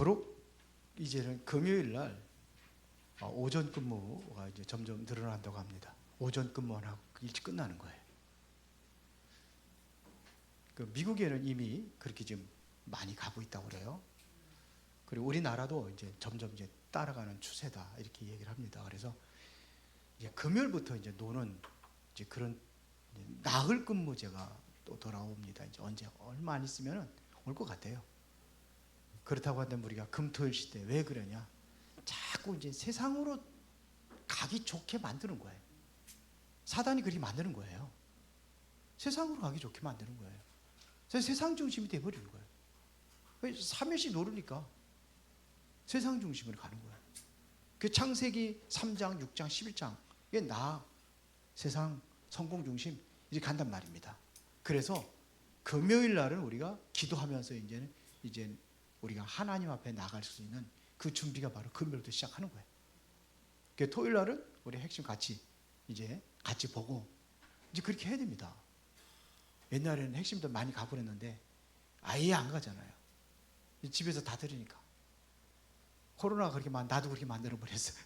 앞으로 이제는 금요일 날 오전 근무가 이제 점점 늘어난다고 합니다. 오전 근무만 하고 일찍 끝나는 거예요. 그 미국에는 이미 그렇게 지금 많이 가고 있다고 그래요. 그리고 우리나라도 이제 점점 이제 따라가는 추세다 이렇게 얘기를 합니다. 그래서 이제 금요일부터 이제 노는 이제 그런 이제 나흘 근무제가 또 돌아옵니다. 이제 언제 얼마 안 있으면 올 것 같아요. 그렇다고 한다면 우리가 금토일 시대 왜 그러냐? 자꾸 이제 세상으로 가기 좋게 만드는 거예요. 사단이 그렇게 만드는 거예요. 세상으로 가기 좋게 만드는 거예요. 그래서 세상 중심이 돼버리는 거예요. 3일씩 노르니까 세상 중심으로 가는 거예요. 그 창세기 3장, 6장, 11장 이게 나, 세상, 성공 중심 이렇게 간단 말입니다. 그래서 금요일 날은 우리가 기도하면서 이제 우리가 하나님 앞에 나갈 수 있는 그 준비가 바로 금요일부터 시작하는 거예요. 그 토요일 날은 우리 핵심 같이 보고 이제 그렇게 해야 됩니다. 옛날에는 핵심들 많이 가고 그랬는데 아예 안 가잖아요. 집에서 다 들으니까. 코로나가 그렇게 나도 그렇게 만들어 버렸어요.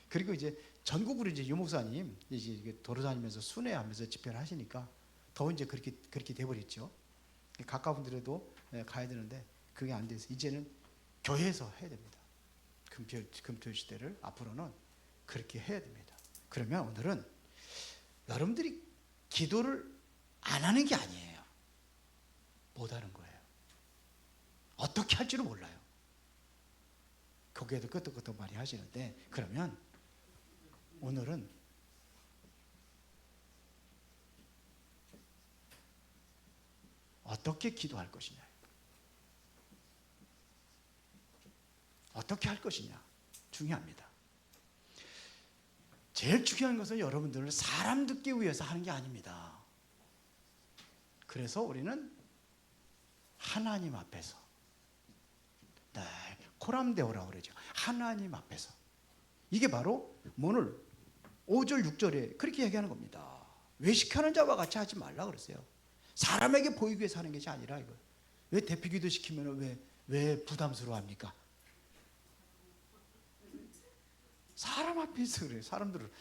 그리고 이제 전국으로 이제 유목사님 이제 돌아다니면서 순회하면서 집회를 하시니까 더 이제 그렇게 돼 버렸죠. 가까운 데라도 가야 되는데 그게 안 돼서 이제는 교회에서 해야 됩니다. 금토일 시대를 앞으로는 그렇게 해야 됩니다. 그러면 오늘은 여러분들이 기도를 안 하는 게 아니에요. 못 하는 거예요. 어떻게 할 줄을 몰라요. 거기에도 끄떡끄떡 많이 하시는데 그러면 오늘은 어떻게 기도할 것이냐, 어떻게 할 것이냐 중요합니다. 제일 중요한 것은 여러분들을 사람 듣기 위해서 하는 게 아닙니다. 그래서 우리는 하나님 앞에서 네, 코람데오라고 그러죠. 하나님 앞에서. 이게 바로 오늘 5절 6절에 그렇게 얘기하는 겁니다. 외식하는 자와 같이 하지 말라 그랬어요. 사람에게 보이기 위해서 하는 것이 아니라 이거. 왜 대피기도 시키면 왜 부담스러워합니까? 사람 앞에서 그래요.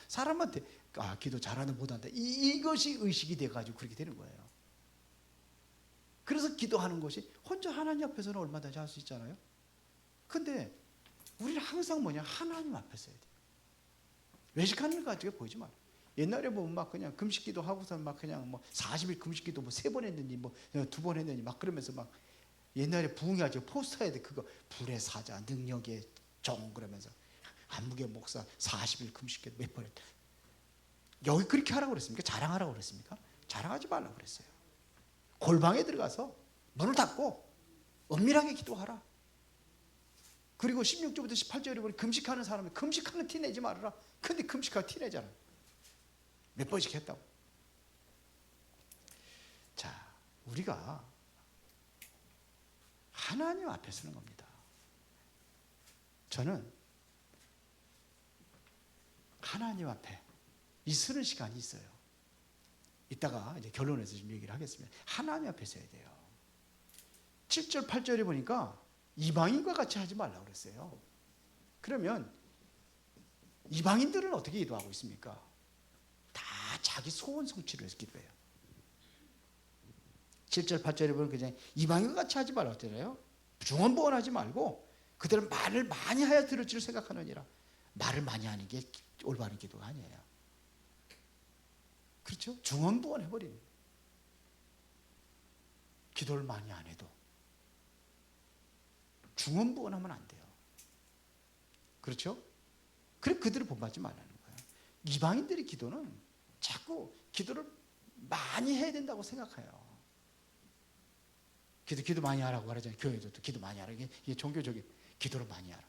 사람한테 기도 잘하는 못한다. 이것이 의식이 돼가지고 그렇게 되는 거예요. 그래서 기도하는 것이 혼자 하나님 앞에서는 얼마든지 할 수 있잖아요. 근데 우리는 항상 하나님 앞에서 해야 돼요. 외식하는 거 가지고 보이지 마라. 옛날에 보면 막 그냥 금식기도 하고서 막 그냥 40일 금식기도 3번 했는지 2번 했는지 막 그러면서 막 옛날에 부흥회하죠. 포스터에 그거 불의 사자 능력의 종 그러면서 안무개 목사 40일 금식기도 몇 번 했다. 여기 그렇게 하라고 그랬습니까? 자랑하라고 그랬습니까? 자랑하지 말라고 그랬어요. 골방에 들어가서 문을 닫고 은밀하게 기도하라. 그리고 16절부터 18절에 보니 금식하는 사람이 금식하는 티 내지 말아라. 근데 금식하는 티 내잖아. 몇 번씩 했다고. 자, 우리가 하나님 앞에 서는 겁니다. 저는 하나님 앞에 이 서는 시간이 있어요. 이따가 이제 결론에서 좀 얘기를 하겠습니다. 하나님 앞에 서야 돼요. 7절 8절에 보니까 이방인과 같이 하지 말라고 그랬어요. 그러면 이방인들은 어떻게 기도하고 있습니까? 다 자기 소원 성취를 위해서 기도해요. 7절 8절에 보면 그냥 이방인과 같이 하지 말라고 했잖아요. 중언부언하지 말고 그들은 말을 많이 하여 들을 줄 생각하느니라. 말을 많이 하는 게 올바른 기도가 아니에요. 그렇죠? 중언부언 해버리는. 기도를 많이 안 해도 중언부언하면 안 돼요. 그렇죠? 그래 그들을 본받지 말라는 거예요. 이방인들의 기도는 자꾸 기도를 많이 해야 된다고 생각해요. 기도 많이 하라고 하잖아요. 교회도 기도 많이 하라. 이게 종교적인 기도를 많이 하라.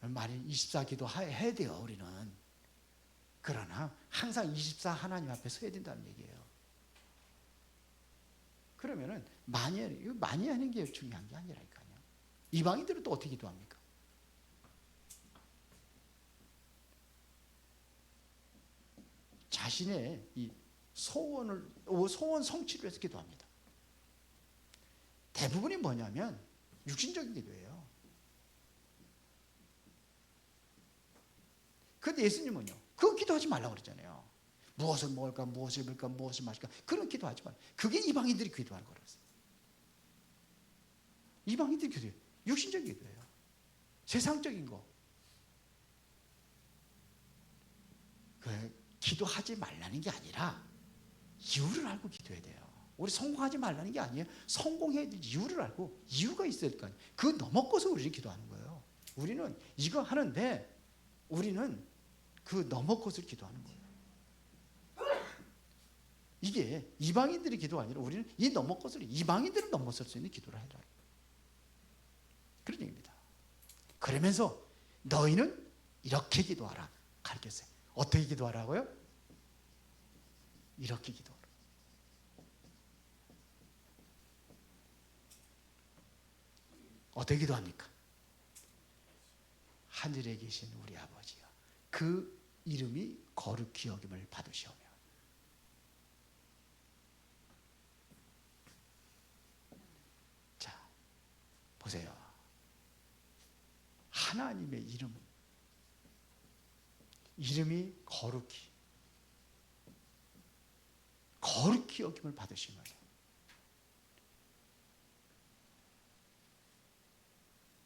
많이 24기도 해야 돼요. 우리는. 그러나 항상 24 하나님 앞에 서야 된다는 얘기예요. 그러면은 많이 하는 게 중요한 게 아니라니까요. 이방인들은 또 어떻게 기도합니까? 자신의 이 소원 성취를 위해서 기도합니다. 대부분이 뭐냐면 육신적인 기도예요. 그런데 예수님은요, 그거 기도하지 말라고 그랬잖아요. 무엇을 먹을까, 무엇을 입을까, 무엇을 마실까, 그런 기도하지 말라. 그게 이방인들이 기도하는 거라고 했어요. 이방인들이 기도해요. 육신적인 기도예요. 세상적인 거. 기도하지 말라는 게 아니라 이유를 알고 기도해야 돼요. 우리 성공하지 말라는 게 아니에요. 성공해야 될 이유를 알고, 이유가 있어야 될 거 아니에요. 그 넘어서서 우리는 기도하는 거예요. 우리는 이거 하는데 우리는 그 넘어서서 기도하는 거예요. 이게 이방인들이 기도가 아니라 우리는 이 넘어서서 이방인들을 넘어설 수 있는 기도를 해라. 그런 얘기입니다. 그러면서 너희는 이렇게 기도하라 가르쳤어요. 어떻게 기도하라고요? 이렇게 기도하라. 어떻게 기도합니까? 하늘에 계신 우리 아버지여, 그 이름이 거룩히 여김을 받으시오며. 자, 보세요. 하나님의 이름이 거룩히 여김을 받으시면,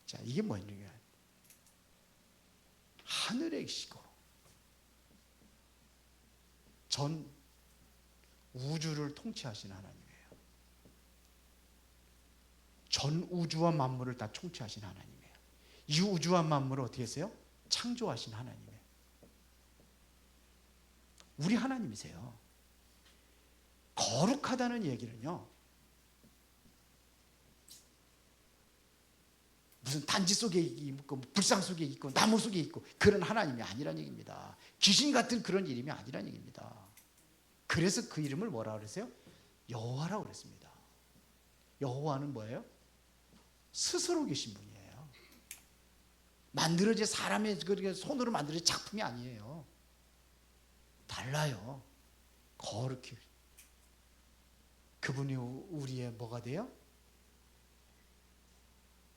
자, 이게 뭐냐면 하늘에 계시고 전 우주를 통치하신 하나님이에요. 전 우주와 만물을 다 통치하신 하나님이에요. 이 우주와 만물을 어떻게 했어요? 창조하신 하나님이에요. 우리 하나님이세요. 거룩하다는 얘기는요, 무슨 단지 속에 있고 불상 속에 있고 나무 속에 있고 그런 하나님이 아니란 얘기입니다. 귀신 같은 그런 이름이 아니란 얘기입니다. 그래서 그 이름을 뭐라 그랬어요? 여호와라고 그랬습니다. 여호와는 뭐예요? 스스로 계신 분이에요. 만들어진 사람의 손으로 만들어진 작품이 아니에요. 달라요. 거룩히. 그분이 우리의 뭐가 돼요?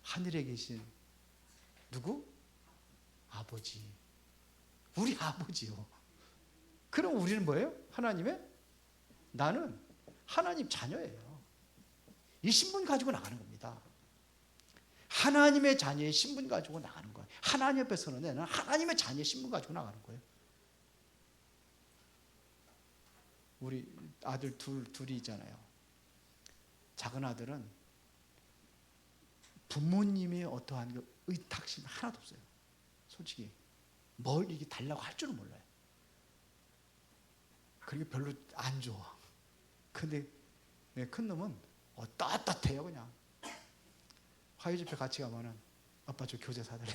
하늘에 계신 누구? 아버지. 우리 아버지요. 그럼 우리는 뭐예요? 하나님의? 나는 하나님 자녀예요. 이 신분 가지고 나가는 겁니다. 하나님의 자녀의 신분 가지고 나가는 거예요. 하나님 앞에서는 나는 하나님의 자녀의 신분 가지고 나가는 거예요. 우리 아들 둘이 있잖아요. 작은 아들은 부모님의 어떠한 의탁심 하나도 없어요. 솔직히 뭘 이게 달라고 할 줄은 몰라요. 그리고 별로 안 좋아. 근데 큰 놈은 떳떳해요. 그냥 화요 집회 같이 가면은 아빠 저 교재 사달래.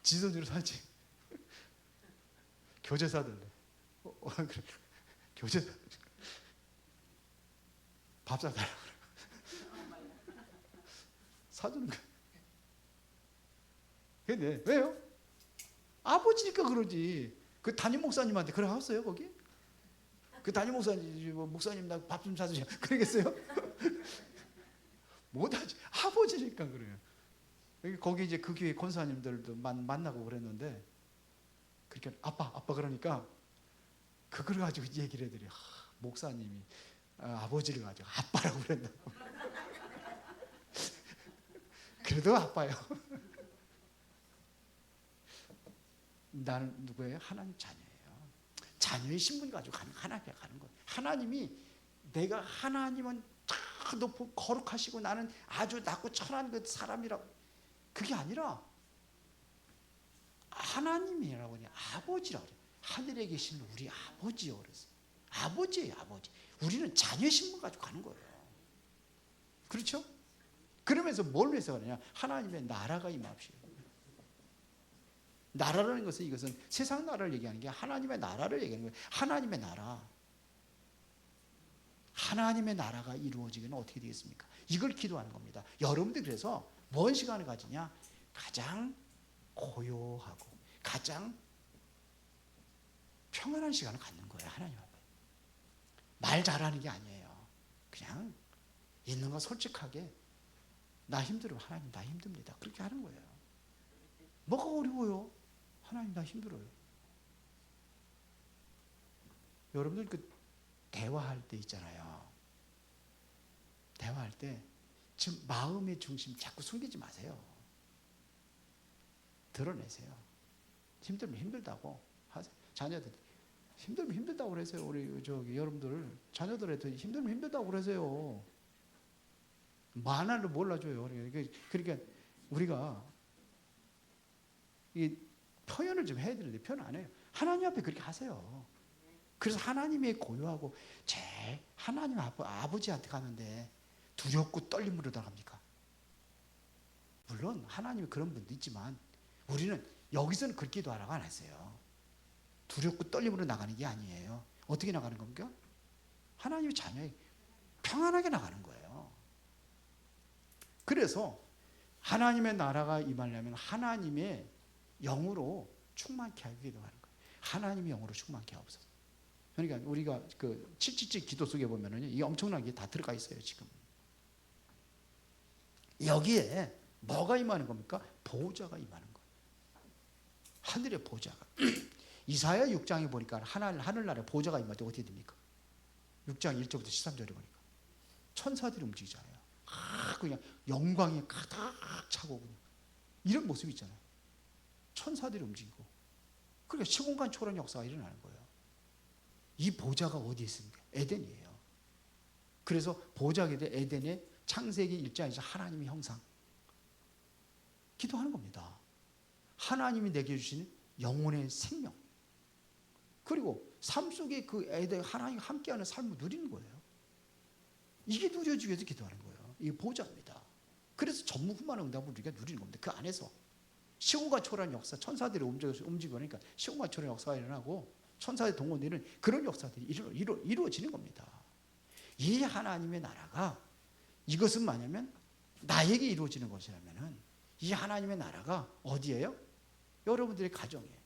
지 돈으로 사지. 교재 사달래. 그래. 교재 밥 사달라고 그래. 사주는 거야. 근데 왜요? 아버지니까 그러지. 그 담임 목사님한테 그래 하셨어요 거기? 그 담임 목사님 나 밥 좀 사주세요. 그러겠어요? 못하지. 아버지니까 그래요. 거기 이제 그 교회 권사님들도 만나고 그랬는데, 그러니까 아빠 그러니까 그걸 가지고 얘기를 해드려. 목사님이 아버지를 가지고 아빠라고 그랬다고. 그래도 아빠요. 나는 누구예요? 하나님 자녀예요. 자녀의 신분 가지고 하나님께 가는 거예요. 하나님이 내가 하나님은 다 높고 거룩하시고 나는 아주 낮고 천한 그 사람이라고, 그게 아니라 하나님이라고 그냥 아버지라고 그래요. 하늘에 계신 우리 아버지요 그랬어요. 아버지예요, 아버지. 우리는 자녀의 신분 가지고 가는 거예요. 그렇죠? 그러면서 뭘 위해서 가느냐? 하나님의 나라가 임합시오. 나라라는 것은 이것은 세상 나라를 얘기하는 게 하나님의 나라를 얘기하는 거예요. 하나님의 나라. 하나님의 나라가 이루어지기는 어떻게 되겠습니까? 이걸 기도하는 겁니다. 여러분들 그래서 뭔 시간을 가지냐? 가장 고요하고 가장 평안한 시간을 갖는 거예요. 하나님 앞에. 말 잘하는 게 아니에요. 그냥 있는 거 솔직하게 나 힘들어요. 하나님 나 힘듭니다. 그렇게 하는 거예요. 뭐가 어려워요? 하나님 나 힘들어요. 여러분들 그 대화할 때 있잖아요. 대화할 때 지금 마음의 중심 자꾸 숨기지 마세요. 드러내세요. 힘들면 힘들다고 하세요. 자녀들 힘들면 힘들다고 그러세요. 우리 저기 여러분들 자녀들한테 힘들면 힘들다고 그러세요. 만화를 몰라줘요. 그러니까 우리가 이 표현을 좀 해야 되는데 표현 안 해요. 하나님 앞에 그렇게 하세요. 그래서 하나님의 고요하고 제일 하나님 아버지한테 가는데 두렵고 떨림으로 나갑니까? 물론 하나님이 그런 분도 있지만 우리는 여기서는 그렇게 기도하라고 안 했어요. 두렵고 떨림으로 나가는 게 아니에요. 어떻게 나가는 겁니까? 하나님의 자녀에 평안하게 나가는 거예요. 그래서 하나님의 나라가 임하려면 하나님의 영으로 충만케 하기 기도하는 거예요. 하나님의 영으로 충만케 하옵소서. 그러니까 우리가 그 777 기도 속에 보면은 이게 엄청난 게 다 들어가 있어요, 지금. 여기에 뭐가 임하는 겁니까? 보호자가 임하는 거예요. 하늘의 보호자가. 이사야 6장에 보니까 하늘나라에 보호자가 임할 때 어떻게 됩니까? 6장 1절부터 13절에 보니까 천사들이 움직이잖아요. 그냥 영광이 가득 차고 그냥 이런 모습이 있잖아요. 천사들이 움직이고 그러니까 시공간 초월한 역사가 일어나는 거예요. 이 보좌가 어디에 있습니까? 에덴이에요. 그래서 보좌가 에덴의 창세기 1장에서 하나님의 형상 기도하는 겁니다. 하나님이 내게 주신 영혼의 생명 그리고 삶 속에 그 에덴 하나님과 함께하는 삶을 누리는 거예요. 이게 누려지기 위해서 기도하는 거예요. 이게 보좌입니다. 그래서 전무후무한 응답을 우리가 누리는 겁니다. 그 안에서 시공간 초월한 역사, 천사들이 움직이니까 시공간 초월한 역사가 일어나고 천사의 동원되는 그런 역사들이 이루어지는 겁니다. 이 하나님의 나라가 이것은 뭐냐면 나에게 이루어지는 것이라면은 이 하나님의 나라가 어디예요? 여러분들의 가정이에요.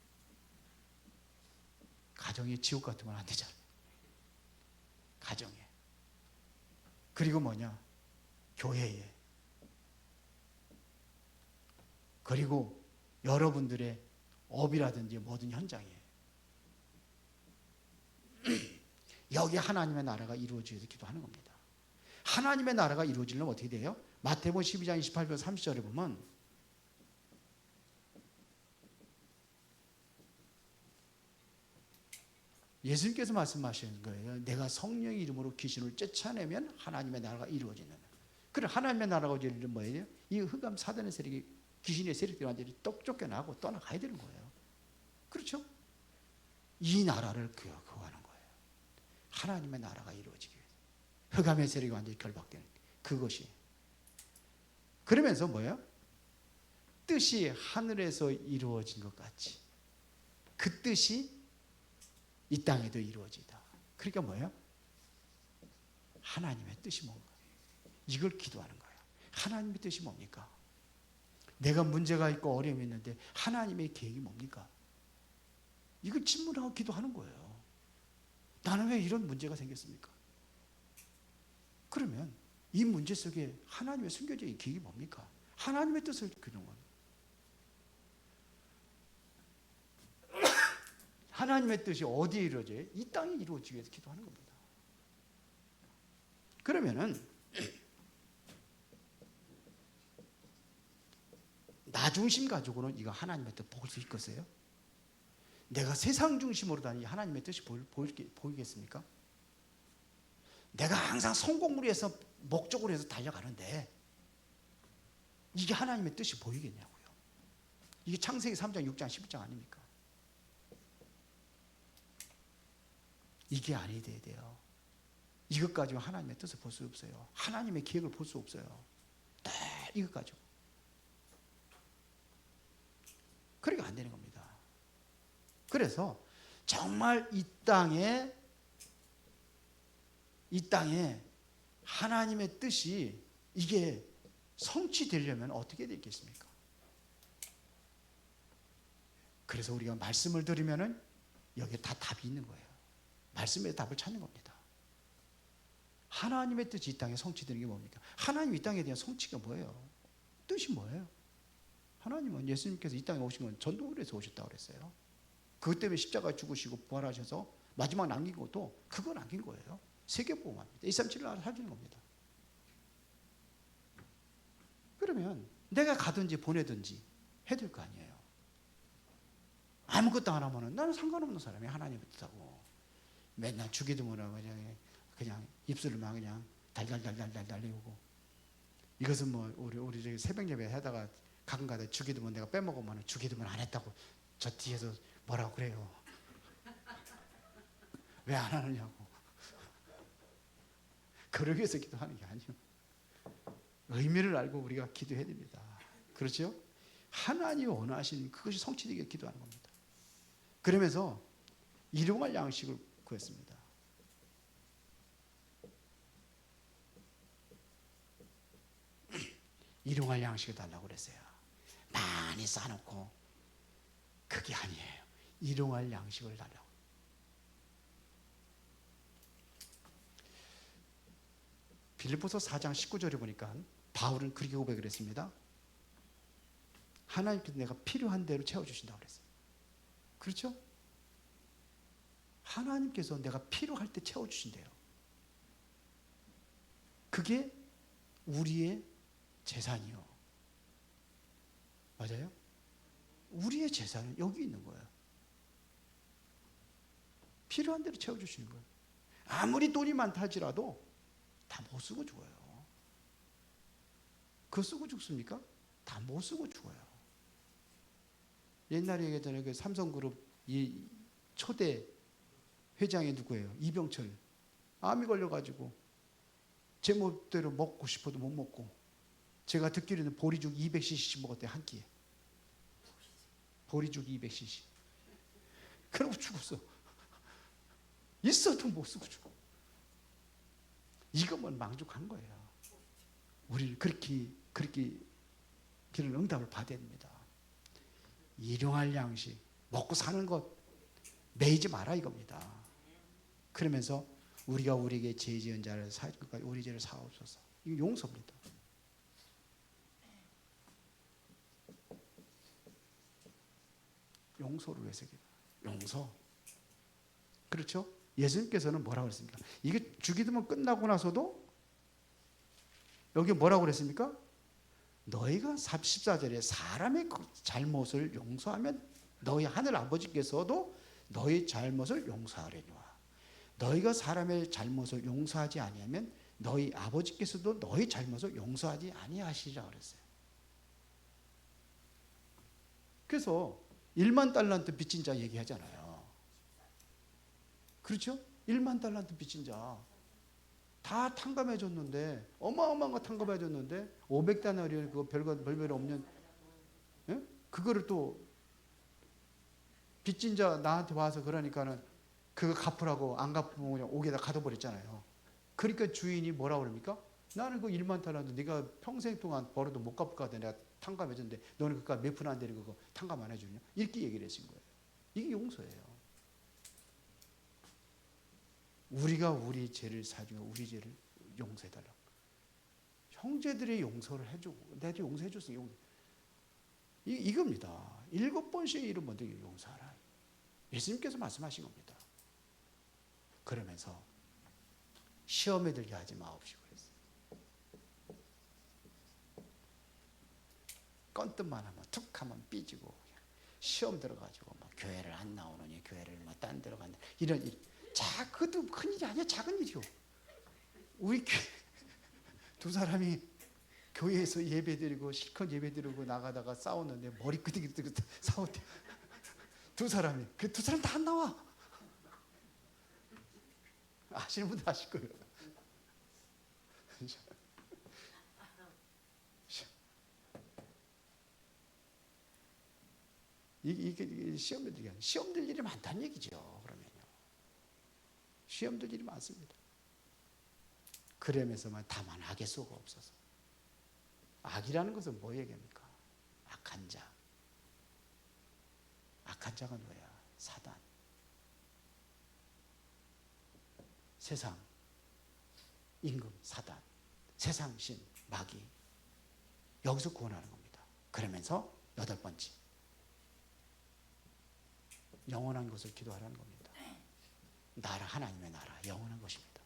가정에 지옥 같은 건 안 되잖아요. 가정에. 그리고 뭐냐? 교회에. 그리고 여러분들의 업이라든지 모든 현장에. 여기 하나님의 나라가 이루어지기 위해서 기도하는 겁니다. 하나님의 나라가 이루어지려면 어떻게 돼요? 마태복음 12장 28절 30절에 보면 예수님께서 말씀하시는 거예요. 내가 성령의 이름으로 귀신을 쫓아내면 하나님의 나라가 이루어지는. 그래 하나님의 나라가 이루어지는 뭐예요? 이 흑암 사단의 세력이 귀신의 세력들이 완전히 떡 쫓겨나고 떠나가야 되는 거예요. 그렇죠? 이 나라를 구하는 거예요. 하나님의 나라가 이루어지기 위해서. 흑암의 세력이 완전히 결박되는 그것이. 그러면서 뭐예요? 뜻이 하늘에서 이루어진 것 같이 그 뜻이 이 땅에도 이루어지다. 그러니까 뭐예요? 하나님의 뜻이 뭔가. 이걸 기도하는 거예요. 하나님의 뜻이 뭡니까? 내가 문제가 있고 어려움이 있는데 하나님의 계획이 뭡니까? 이걸 질문하고 기도하는 거예요. 나는 왜 이런 문제가 생겼습니까? 그러면 이 문제 속에 하나님의 숨겨진 계획이 뭡니까? 하나님의 뜻을 기도하는 거예요. 하나님의 뜻이 어디에 이루어져요? 이 땅에 이루어지기 위해서 기도하는 겁니다. 그러면은 나 중심 가지고는 이거 하나님의 뜻 볼 수 있겠어요? 내가 세상 중심으로 다니 하나님의 뜻이 보이겠습니까? 내가 항상 성공을 위해서 목적으로 해서 달려가는데 이게 하나님의 뜻이 보이겠냐고요. 이게 창세기 3장, 6장, 11장 아닙니까? 이게 아니 돼야 돼요. 이것 가지고 하나님의 뜻을 볼 수 없어요. 하나님의 계획을 볼 수 없어요. 네, 이것 가지고. 그러니까 안 되는 겁니다. 그래서 정말 이 땅에 하나님의 뜻이 이게 성취되려면 어떻게 되겠습니까? 그래서 우리가 말씀을 들으면은 여기에 다 답이 있는 거예요. 말씀의 답을 찾는 겁니다. 하나님의 뜻이 이 땅에 성취되는 게 뭡니까? 하나님 이 땅에 대한 성취가 뭐예요? 뜻이 뭐예요? 하나님은 예수님께서 이 땅에 오신 건 전도를 해서 오셨다고 그랬어요. 그것 때문에 십자가에 죽으시고 부활하셔서 마지막 남긴 것도 그거 남긴 거예요. 세계복음화입니다. 237을 알아서 해주는 겁니다. 그러면 내가 가든지 보내든지 해야 될 거 아니에요. 아무것도 안 하면은 나는 상관없는 사람이 하나님의 뜻하고 맨날 주기도문하고 그냥 입술을 막 그냥 달달달달달 달리우고 이것은 뭐 우리 저기 새벽 예배 하다가 가끔가다 주기도문 내가 빼먹으면 주기도문 안 했다고 저 뒤에서 뭐라고 그래요. 왜 안 하느냐고. 그러기 위해서 기도하는 게 아니에요. 의미를 알고 우리가 기도해야 됩니다. 그렇죠? 하나님이 원하시는 그것이 성취되게 기도하는 겁니다. 그러면서 일용할 양식을 구했습니다. 일용할 양식을 달라고 그랬어요. 많이 싸놓고 그게 아니에요. 일용할 양식을 달라고. 빌립보서 4장 19절에 보니까 바울은 그렇게 고백을 했습니다. 하나님께서 내가 필요한 대로 채워주신다고 그랬어요. 그렇죠? 하나님께서 내가 필요할 때 채워주신대요. 그게 우리의 재산이요. 맞아요? 우리의 재산은 여기 있는 거예요. 필요한 대로 채워주시는 거예요. 아무리 돈이 많다 할지라도 다 못 쓰고 죽어요. 그거 쓰고 죽습니까? 다 못 쓰고 죽어요. 옛날에 얘기했잖아요. 그 삼성그룹 이 초대 회장이 누구예요? 이병철. 암이 걸려가지고 제 멋대로 먹고 싶어도 못 먹고 제가 듣기로는 보리죽 200cc씩 먹었대요. 한 끼에. 보리죽 200cc. 그러고 죽었어. 있어도 못 쓰고 죽어. 이것만 만족한 거예요. 우리는 그렇게 그런 응답을 받아야 됩니다. 일용할 양식, 먹고 사는 것 매이지 마라 이겁니다. 그러면서 우리가 우리에게 죄 지은 자를 사할 것까지 우리 죄를 사옵소서. 이거 용서입니다. 용서를 위해서 용서. 그렇죠? 예수님께서는 뭐라고 그랬습니까? 이게 주기도문 끝나고 나서도 여기 뭐라고 그랬습니까? 너희가 14절에 사람의 잘못을 용서하면 너희 하늘 아버지께서도 너희 잘못을 용서하려니와 너희가 사람의 잘못을 용서하지 아니하면 너희 아버지께서도 너희 잘못을 용서하지 아니하시리라 그랬어요. 그래서 1만 달란트 빚진 자 얘기하잖아요. 그렇죠? 1만 달란트 빚진 자 다 탕감해 줬는데 어마어마한 거 탕감해 줬는데 500다나리온 그거 별별 없는 예? 그거를 또 빚진 자 나한테 와서 그러니까는 그거 갚으라고 안 갚으면 그냥 옥에다 가둬버렸잖아요. 그러니까 주인이 뭐라고 그럽니까? 나는 그 1만 달란트 네가 평생 동안 벌어도 못 갚을 것 같아. 내가 탕감해 줬는데 너는 그까 몇 푼 안 되는 그거 탕감 안 해주냐? 이렇게 얘기를 하신 거예요. 이게 용서예요. 우리가 우리 죄를 사주면 우리 죄를 용서해달라고. 형제들의 용서를 해주고 내도 용서해줬으니 이겁니다. 7번씩 이름 먼저 용서하라. 예수님께서 말씀하신 겁니다. 그러면서 시험에 들게 하지 마옵시고 그랬어요. 건뜻만 하면 툭 하면 삐지고 시험 들어가지고 막 교회를 안 나오느니 교회를 막 딴 데로 간다. 이런 일. 그것도 큰일이 아니야. 작은 일이요. 우리 두 사람이 교회에서 예배드리고 실컷 예배드리고 나가다가 싸웠는데 머리 끄덕끄덕 싸웠대. 두 사람이. 그 두 사람 다 안 나와. 아시는 분들 아실 거예요. 이게 시험 들 일이 많다는 얘기죠. 그러면요. 시험 들 일이 많습니다. 그러면서만 다만 악의 쏘가 없어서. 악이라는 것은 뭐 얘기합니까? 악한 자. 악한 자가 뭐야? 사단. 세상. 임금, 사단, 세상신, 마귀, 여기서 구원하는 겁니다. 그러면서 여덟 번째, 영원한 것을 기도하라는 겁니다. 나라, 하나님의 나라, 영원한 것입니다.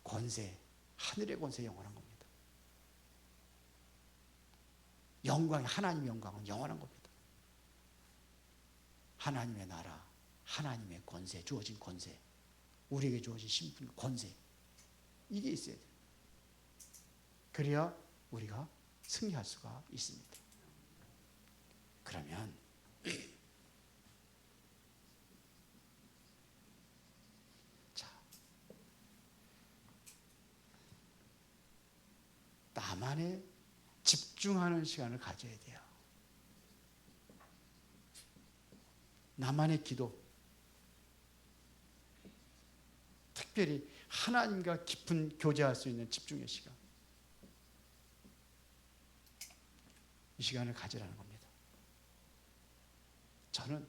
권세, 하늘의 권세, 영원한 겁니다. 영광, 하나님의 영광은 영원한 겁니다. 하나님의 나라, 하나님의 권세, 주어진 권세, 우리에게 주어진 신분, 권세, 이게 있어야 돼요. 그래야 우리가 승리할 수가 있습니다. 그러면 자, 나만의 집중하는 시간을 가져야 돼요. 나만의 기도, 특별히 하나님과 깊은 교제할 수 있는 집중의 시간, 이 시간을 가지라는 겁니다. 저는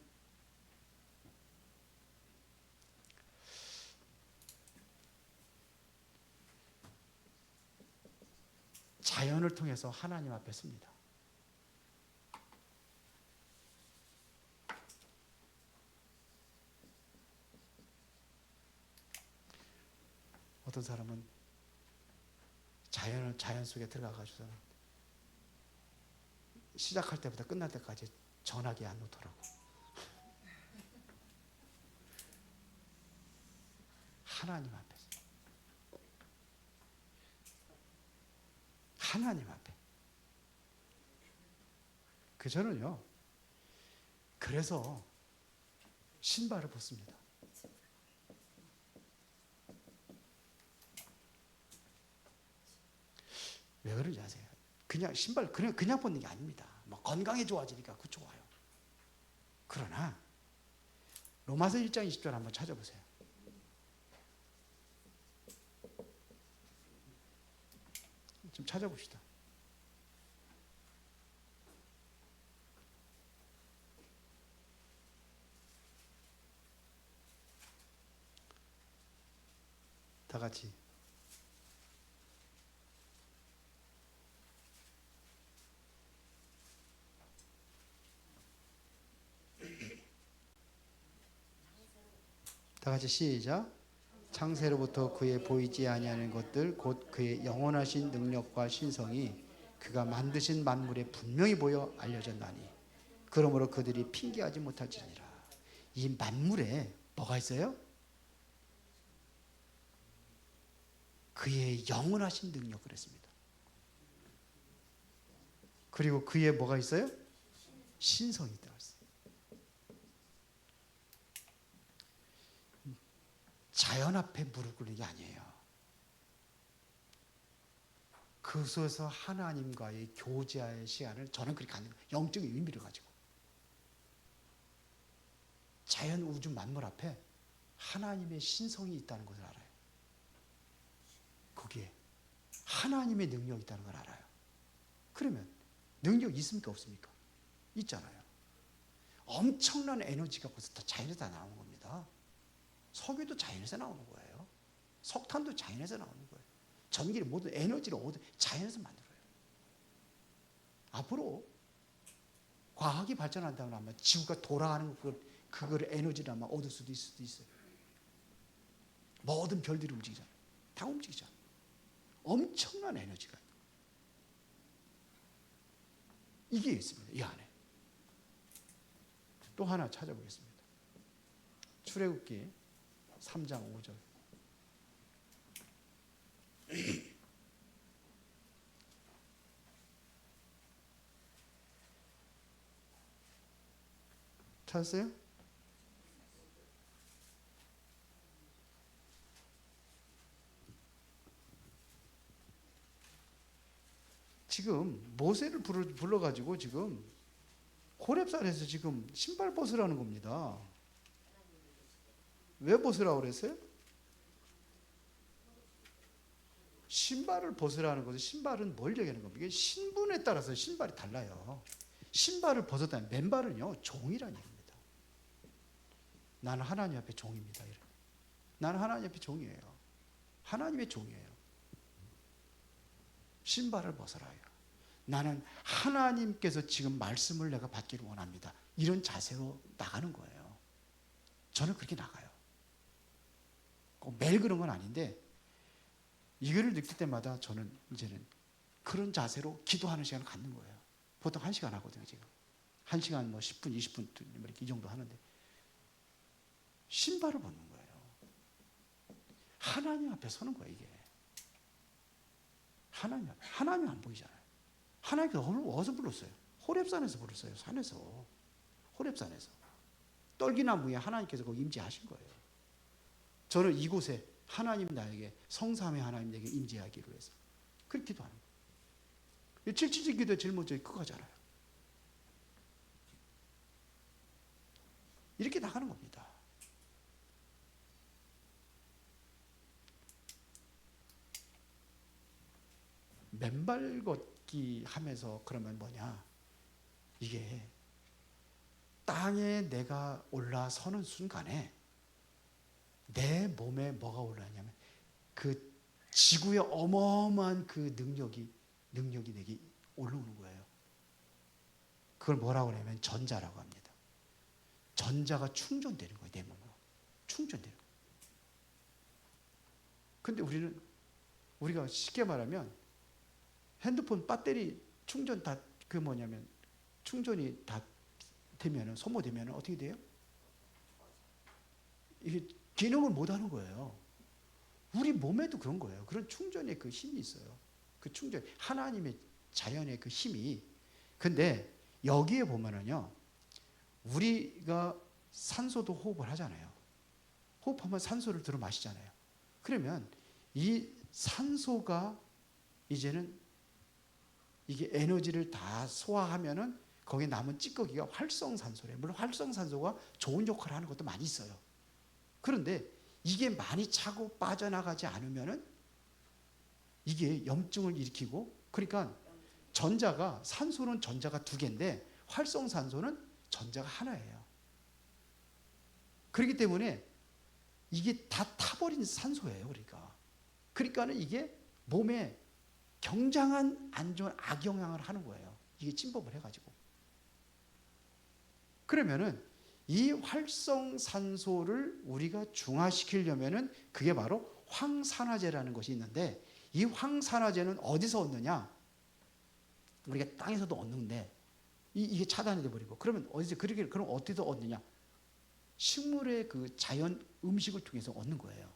자연을 통해서 하나님 앞에 섭니다. 어떤 사람은 자연 속에 들어가가지고 시작할 때부터 끝날 때까지 전화기 안 놓더라고. 하나님 앞에서, 하나님 앞에. 저는요, 그래서 신발을 벗습니다. 왜 그런지 아세요? 그냥 신발 그냥 벗는 게 아닙니다. 뭐 건강에 좋아지니까 그 좋아요. 그러나 로마서 1장 20절 한번 찾아보세요. 좀 찾아봅시다. 다 같이. 다 같이 시작. 창세로부터 그의 보이지 아니하는 것들 곧 그의 영원하신 능력과 신성이 그가 만드신 만물에 분명히 보여 알려졌나니 그러므로 그들이 핑계하지 못할지니라. 이 만물에 뭐가 있어요? 그의 영원하신 능력 그랬습니다. 그리고 그의 뭐가 있어요? 신성이 있다고 했어요. 자연 앞에 무릎 꿇는 게 아니에요. 그 속에서 하나님과의 교제의 시간을 저는 그렇게 갖는 거예요. 영적인 의미를 가지고. 자연 우주 만물 앞에 하나님의 신성이 있다는 것을 알아요. 거기에 하나님의 능력이 있다는 걸 알아요. 그러면 능력이 있습니까? 없습니까? 있잖아요. 엄청난 에너지가 벌써 다 자연에서 다 나오는 겁니다. 석유도 자연에서 나오는 거예요. 석탄도 자연에서 나오는 거예요. 전기를 모든 에너지를 자연에서 만들어요. 앞으로 과학이 발전한다면 아마 지구가 돌아가는 그걸 에너지를 아마 얻을 수도 있어요. 모든 별들이 움직이잖아요. 다 움직이잖아요. 엄청난 에너지가 이게 있습니다. 이 안에. 또 하나 찾아보겠습니다. 출애굽기 3장 5절. 찾았어요? 지금 모세를 불러가지고 지금 호렙산에서 지금 신발 벗으라는 겁니다. 왜 벗으라고 그랬어요? 신발을 벗으라는 것은 신발은 뭘 얘기하는 겁니까? 신분에 따라서 신발이 달라요. 신발을 벗었다면 맨발은요 종이라는 얘기입니다. 나는 하나님 앞에 종입니다. 나는 하나님 앞에 종이에요. 하나님의 종이에요. 신발을 벗어라요. 나는 하나님께서 지금 말씀을 내가 받기를 원합니다. 이런 자세로 나가는 거예요. 저는 그렇게 나가요. 꼭 매일 그런 건 아닌데 이거를 느낄 때마다 저는 이제는 그런 자세로 기도하는 시간을 갖는 거예요. 보통 1시간 하거든요, 지금. 1시간 뭐 10분, 20분 이렇게 이 정도 하는데 신발을 벗는 거예요. 하나님 앞에 서는 거예요, 이게. 하나님 안 보이잖아요. 하나님께서 어디서 불렀어요? 호렙산에서 불렀어요. 산에서. 호렙산에서. 떨기나무에 하나님께서 거기 임재하신 거예요. 저는 이곳에 하나님 나에게 성삼의 하나님 내게 임재하기로 해서 그렇게 기도하는 거예요. 777 기도의 제일 먼저 그거잖아요. 이렇게 나가는 겁니다. 맨발 걷기 하면서 그러면 뭐냐? 이게 땅에 내가 올라서는 순간에 내 몸에 뭐가 올라냐면 그 지구의 어마어마한 그 능력이 내게 올라오는 거예요. 그걸 뭐라고 하냐면 전자라고 합니다. 전자가 충전되는 거예요, 내 몸으로. 충전되는 거예요. 근데 우리가 쉽게 말하면 핸드폰 배터리 충전 다 그 뭐냐면 충전이 다 되면은 소모되면은 어떻게 돼요? 이게 기능을 못 하는 거예요. 우리 몸에도 그런 거예요. 그런 충전의 그 힘이 있어요. 그 충전, 하나님의 자연의 그 힘이. 근데 여기에 보면은요, 우리가 산소도 호흡을 하잖아요. 호흡하면 산소를 들어 마시잖아요. 그러면 이 산소가 이제는 이게 에너지를 다 소화하면은 거기에 남은 찌꺼기가 활성산소래요. 물론 활성산소가 좋은 역할을 하는 것도 많이 있어요. 그런데 이게 많이 차고 빠져나가지 않으면은 이게 염증을 일으키고, 그러니까 산소는 전자가 2개인데 활성산소는 전자가 하나예요. 그렇기 때문에 이게 다 타버린 산소예요, 그러니까는 이게 몸에 굉장한 안 좋은 악영향을 하는 거예요. 이게 침범을 해가지고. 그러면은 이 활성산소를 우리가 중화시키려면은 그게 바로 황산화제라는 것이 있는데, 이 황산화제는 어디서 얻느냐? 우리가 땅에서도 얻는데 이게 차단이 돼 버리고, 그러면 그럼 어디서 얻느냐? 식물의 그 자연 음식을 통해서 얻는 거예요.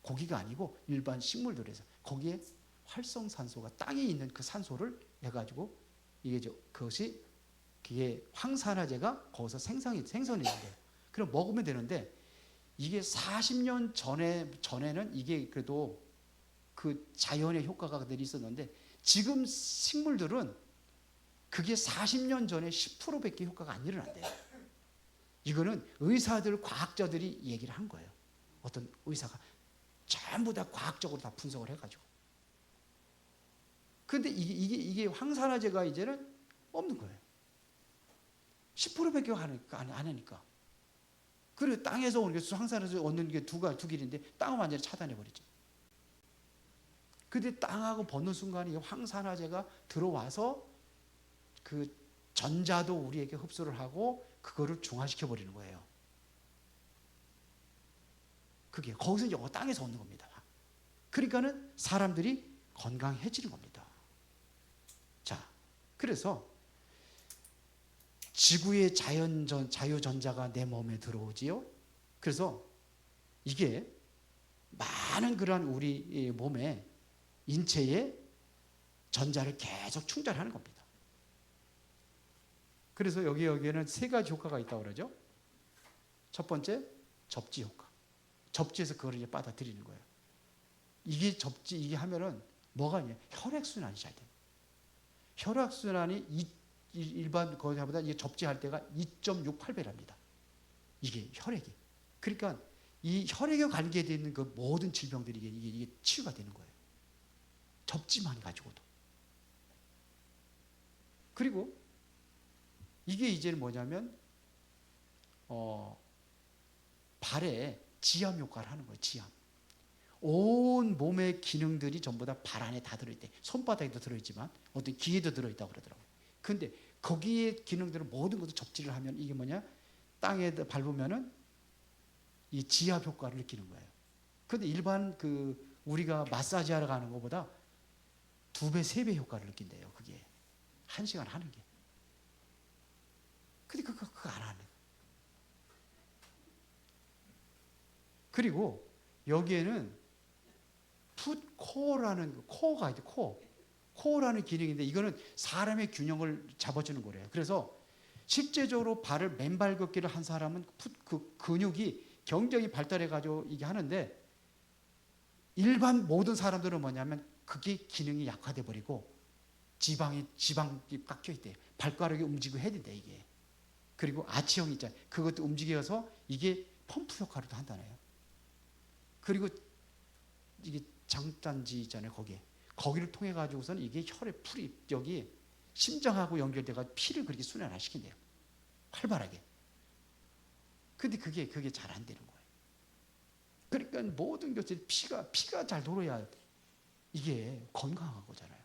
고기가 아니고 일반 식물들에서 거기에 활성산소가 땅에 있는 그 산소를 내 가지고 그게 황산화제가 거기서 생성이 된대요. 그럼 먹으면 되는데, 이게 40년 전에는 이게 그래도 그 자연의 효과가 늘 있었는데, 지금 식물들은 그게 40년 전에 10%밖에 효과가 안 일어난대요. 이거는 의사들, 과학자들이 얘기를 한 거예요. 어떤 의사가 전부 다 과학적으로 다 분석을 해가지고. 근데 이게 황산화제가 이제는 없는 거예요. 10%밖에 안 하니까. 그리고 땅에서 오는 게 황산화제 얻는 게 두 길인데 땅은 완전히 차단해 버리죠. 근데 땅하고 벗는 순간에 황산화제가 들어와서 그 전자도 우리에게 흡수를 하고 그거를 중화시켜 버리는 거예요. 그게 거기서 이제 땅에서 얻는 겁니다. 그러니까는 사람들이 건강해지는 겁니다. 자, 그래서 지구의 자유전자가 내 몸에 들어오지요. 그래서 이게 많은 그러한 우리 몸에 인체에 전자를 계속 충전하는 겁니다. 그래서 여기에는 3가지 효과가 있다고 그러죠. 첫 번째, 접지 효과. 접지에서 그걸 이제 받아들이는 거예요. 이게 하면은 뭐가 있냐? 혈액순환이 잘 돼요. 혈액순환이 일반 거보다 이게 접지할 때가 2.68배랍니다. 이게 혈액이. 그러니까 이 혈액에 관계되어 있는 그 모든 질병들이 이게 치유가 되는 거예요. 접지만 가지고도. 그리고 이게 이제는 뭐냐면 발에 지압 효과를 하는 거예요. 지압. 온 몸의 기능들이 전부 다 발 안에 다 들어있대. 손바닥에도 들어있지만 어떤 귀에도 들어있다고 그러더라고요. 근데 거기에 기능들을 모든 것을 접지를 하면 이게 뭐냐? 땅에 밟으면은 이 지압 효과를 느끼는 거예요. 근데 일반 우리가 마사지 하러 가는 것보다 2배, 3배 효과를 느낀대요. 그게. 1시간 하는 게. 근데 그거 안 하네. 그리고 여기에는 풋코어라는 코어가 있대. 코어라는 기능인데 이거는 사람의 균형을 잡아주는 거래요. 그래서 실제적으로 발을 맨발 걷기를 한 사람은 그 근육이 굉장히 발달해 가지고 이게 하는데 일반 모든 사람들은 뭐냐면 그게 기능이 약화돼 버리고 지방이 깎여 있대요. 발가락이 움직이고 해야 된대 이게. 그리고 아치형 있잖아요. 그것도 움직여서 이게 펌프 효과로도 한다네요. 그리고 이게 장단지 있잖아요. 거기를 통해 가지고서는 이게 혈의 풀이 여기 심장하고 연결돼 가지고 피를 그렇게 순환시킨대요. 활발하게. 근데 그게 잘 안 되는 거예요. 그러니까 모든 것들이 피가 잘 돌아야 이게 건강한 거잖아요.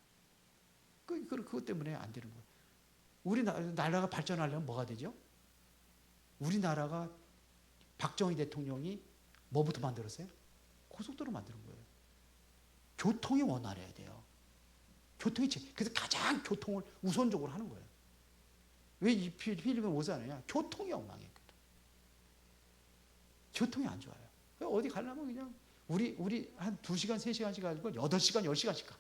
그것 때문에 안 되는 거예요. 우리 나라가 발전하려면 뭐가 되죠? 우리나라가 박정희 대통령이 뭐부터 만들었어요? 고속도로 만드는 거예요. 교통이 원활해야 돼요. 그래서 가장 교통을 우선적으로 하는 거예요. 왜 이 필리핀은 못 사느냐? 교통이 엉망이에요. 교통이 안 좋아요. 어디 가려면 그냥 우리 한 2시간, 3시간씩 가지고 8시간, 10시간씩 가.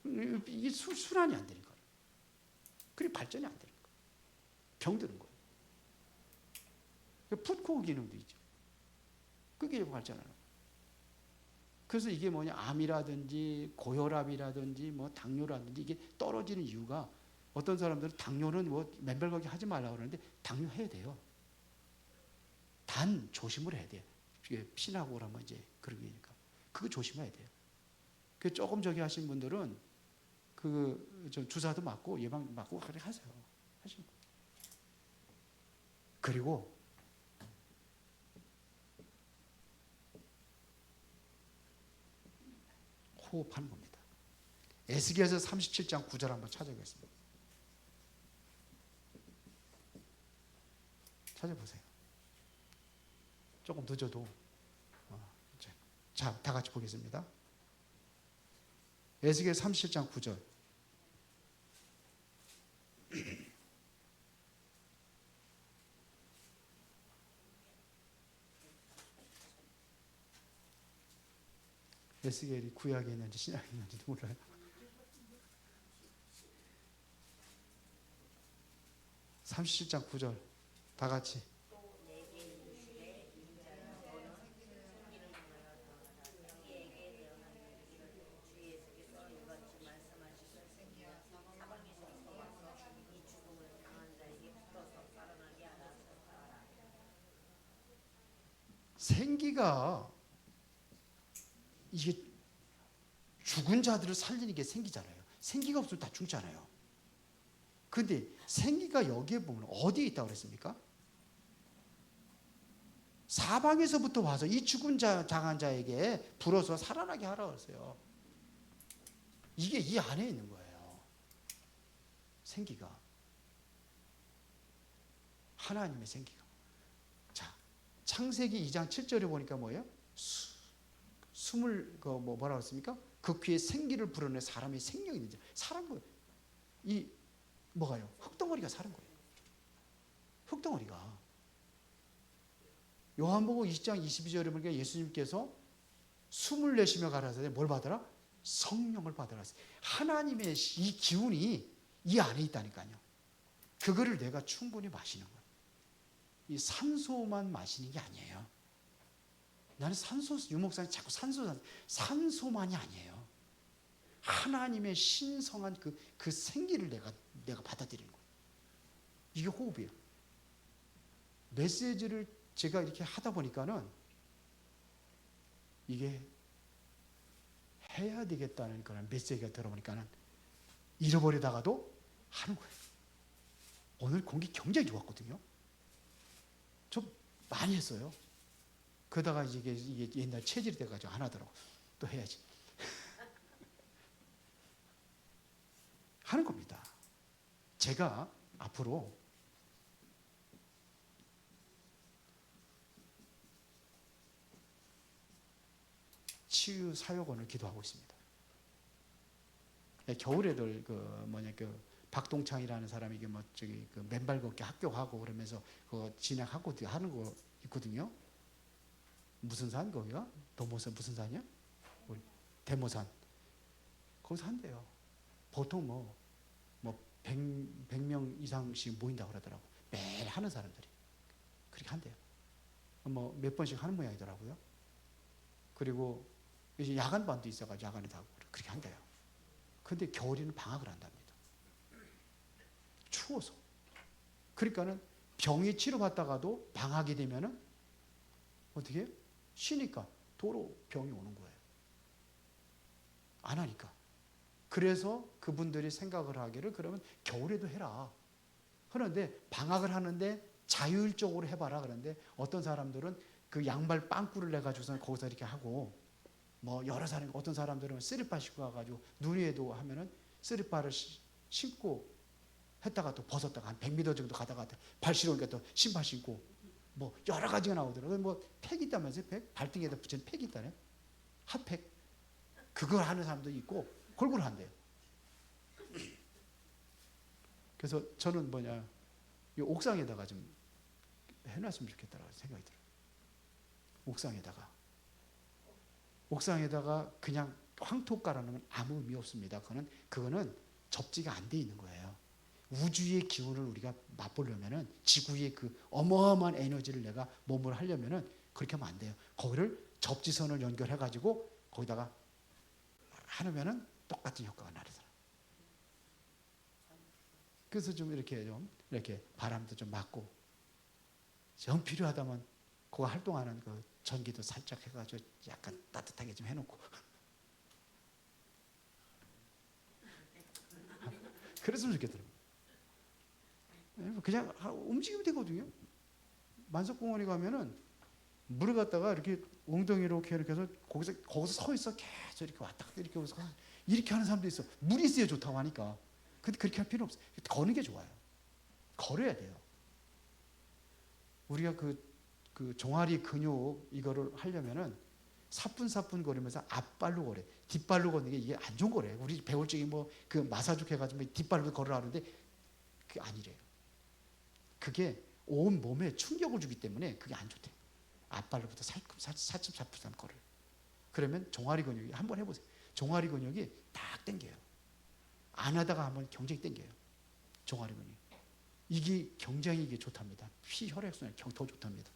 아이고. 이게 순환이 안 되는 거예요. 그리고 발전이 안 되는 거예요. 병드는 거예요. 풋코어 기능도 있죠. 그게 발전하는 거예요. 그래서 이게 뭐냐, 암이라든지 고혈압이라든지 뭐 당뇨라든지 이게 떨어지는 이유가 어떤 사람들은 당뇨는 뭐 맨발 걷기 하지 말라고 그러는데 당뇨 해야 돼요. 단 조심을 해야 돼요. 피나고 그러면 이제 그런 거니까. 그거 조심해야 돼요. 그 조금 저기 하신 분들은 저 주사도 맞고 예방 맞고 그렇게 하세요. 하시면. 그리고 호흡하는 겁니다. 에스겔서 37장 9절 한번 찾아보겠습니다. 찾아보세요. 조금 늦어도 자, 다 같이 보겠습니다. 에스겔 37장 9절. 에스겔이 구약에 있는지 신약에 있는지도 몰라요. (37장 9절) 다 같이. 생기가 이게 죽은 자들을 살리는 게 생기잖아요. 생기가 없으면 다 죽잖아요. 그런데 생기가 여기에 보면 어디에 있다고 그랬습니까? 사방에서부터 와서 이 죽은 당한 자에게 불어서 살아나게 하라고 했어요. 이게 이 안에 있는 거예요. 생기가. 하나님의 생기가. 자, 창세기 2장 7절에 보니까 뭐예요? 숨을 뭐라고 했습니까? 그 귀에 생기를 불어내 사람의 생명이 있는 자. 사는 거예요. 이 뭐가요? 흙덩어리가 사는 거예요. 흙덩어리가. 요한복음 20장 22절에 보니까 예수님께서 숨을 내쉬며 가라사대 뭘 받아라? 성령을 받아라. 하나님의 이 기운이 이 안에 있다니까요. 그거를 내가 충분히 마시는 거예요. 이 산소만 마시는 게 아니에요. 나는 유목사님 자꾸 산소만이 아니에요. 하나님의 신성한 그 생기를 내가 받아들이는 거예요. 이게 호흡이에요. 메시지를 제가 이렇게 하다 보니까는 이게 해야 되겠다는 그런 메시지가 들어보니까는 잃어버리다가도 하는 거예요. 오늘 공기 굉장히 좋았거든요. 저 많이 했어요. 그러다가 이게 옛날 체질이 돼가지고 안 하더라고. 또 해야지. 하는 겁니다. 제가 앞으로 치유 사역원을 기도하고 있습니다. 겨울에도 그 박동창이라는 사람이 이게 뭐 저기 그 맨발 걷기 합격하고 그러면서 그 진행하고 하는 거 있거든요. 무슨 산 거기가? 도모산 무슨 산이야? 우리 대모산. 거기서 한대요. 보통 뭐 100명 이상씩 모인다고 그러더라고. 매일 하는 사람들이. 그렇게 한대요. 뭐 몇 번씩 하는 모양이더라고요. 그리고 이제 야간반도 있어가지고 야간에도 하고 그렇게 한대요. 근데 겨울에는 방학을 한답니다. 추워서. 그러니까는 병이 치료받다가도 방학이 되면은 어떻게 해요? 쉬니까 도로 병이 오는 거예요. 안 하니까. 그래서 그분들이 생각을 하기를 그러면 겨울에도 해라. 그런데 방학을 하는데 자율적으로 해봐라. 그런데 어떤 사람들은 그 양발 빵꾸를 내가지고서 거기서 이렇게 하고 뭐 여러 사람, 어떤 사람들은 쓰리빠 신고 가가지고 눈 위에도 하면은 쓰리빠를 신고 했다가 또 벗었다가 한 100m 정도 가다가 발 시려우니까 또 신발 신고 뭐 여러 가지가 나오더라고요. 뭐 팩이 있다면서요? 팩? 발등에다 붙이는 팩이 있다네. 핫팩. 그걸 하는 사람도 있고 골고루 한대요. 그래서 저는 이 옥상에다가 좀 해놨으면 좋겠다라고 생각이 들어요. 옥상에다가 그냥 황토 깔아놓으면 아무 의미 없습니다. 그거는 접지가 안 돼 있는 거예요. 우주의 기운을 우리가 맛보려면은 지구의 그 어마어마한 에너지를 내가 몸으로 하려면은 그렇게 하면 안 돼요. 거기를 접지선을 연결해 가지고 거기다가 하면은 똑같은 효과가 나더라. 그래서 좀 이렇게 바람도 좀 맞고 좀 필요하다면 그거 활동하는 그 전기도 살짝 해가지고 약간 따뜻하게 좀 해놓고 그랬으면 좋겠더라고요. 그냥 움직이면 되거든요. 만석공원에 가면은 물을 갖다가 이렇게 엉덩이로 이렇게 해서 거기서 서 있어 계속 이렇게 왔다 갔다 이렇게 하는 사람도 있어. 물이 있어야 좋다고 하니까. 근데 그렇게 할 필요 없어. 걷는 게 좋아요. 걸어야 돼요. 우리가 그 종아리 근육 이거를 하려면은 사뿐사뿐 걸으면서 앞발로 걸어. 뒷발로 걷는 게 이게 안 좋은 거래. 우리 배울 적에 뭐 그 마사죽 해가지고 뒷발로 걸으라 하는데 그게 아니래요. 그게 온 몸에 충격을 주기 때문에 그게 안 좋대. 앞발로부터 살짝살짝 걸어요. 그러면 종아리 근육이 한번 해보세요. 종아리 근육이 딱 당겨요. 안 하다가 한번 굉장히 당겨요. 종아리 근육. 이게 굉장히 이게 좋답니다. 혈액순환이 더 좋답니다.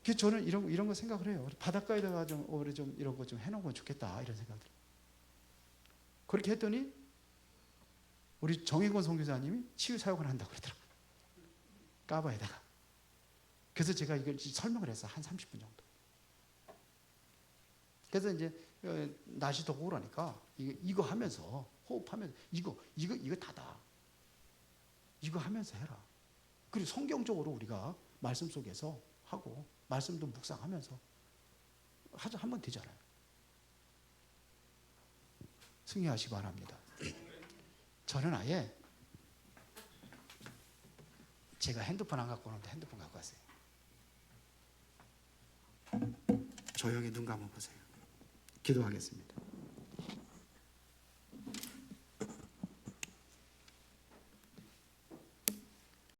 그래서 저는 이런 거 생각을 해요. 바닷가에다가 좀 이런 거 좀 해놓으면 좋겠다 이런 생각들. 그렇게 했더니 우리 정혜권 선교사님이 치유 사역을 한다고 그러더라고요. 까바에다가. 그래서 제가 이걸 설명을 했어요. 한 30분 정도. 그래서 이제 날씨 더 우울하니까 이거 하면서 호흡하면서 이거 다다. 이거 하면서 해라. 그리고 성경적으로 우리가 말씀 속에서 하고 말씀도 묵상하면서 하면 되잖아요. 승리하시기 바랍니다. 저는 아예 제가 핸드폰 안 갖고 오는데 핸드폰 갖고 왔어요. 조용히 눈 감아보세요. 기도하겠습니다.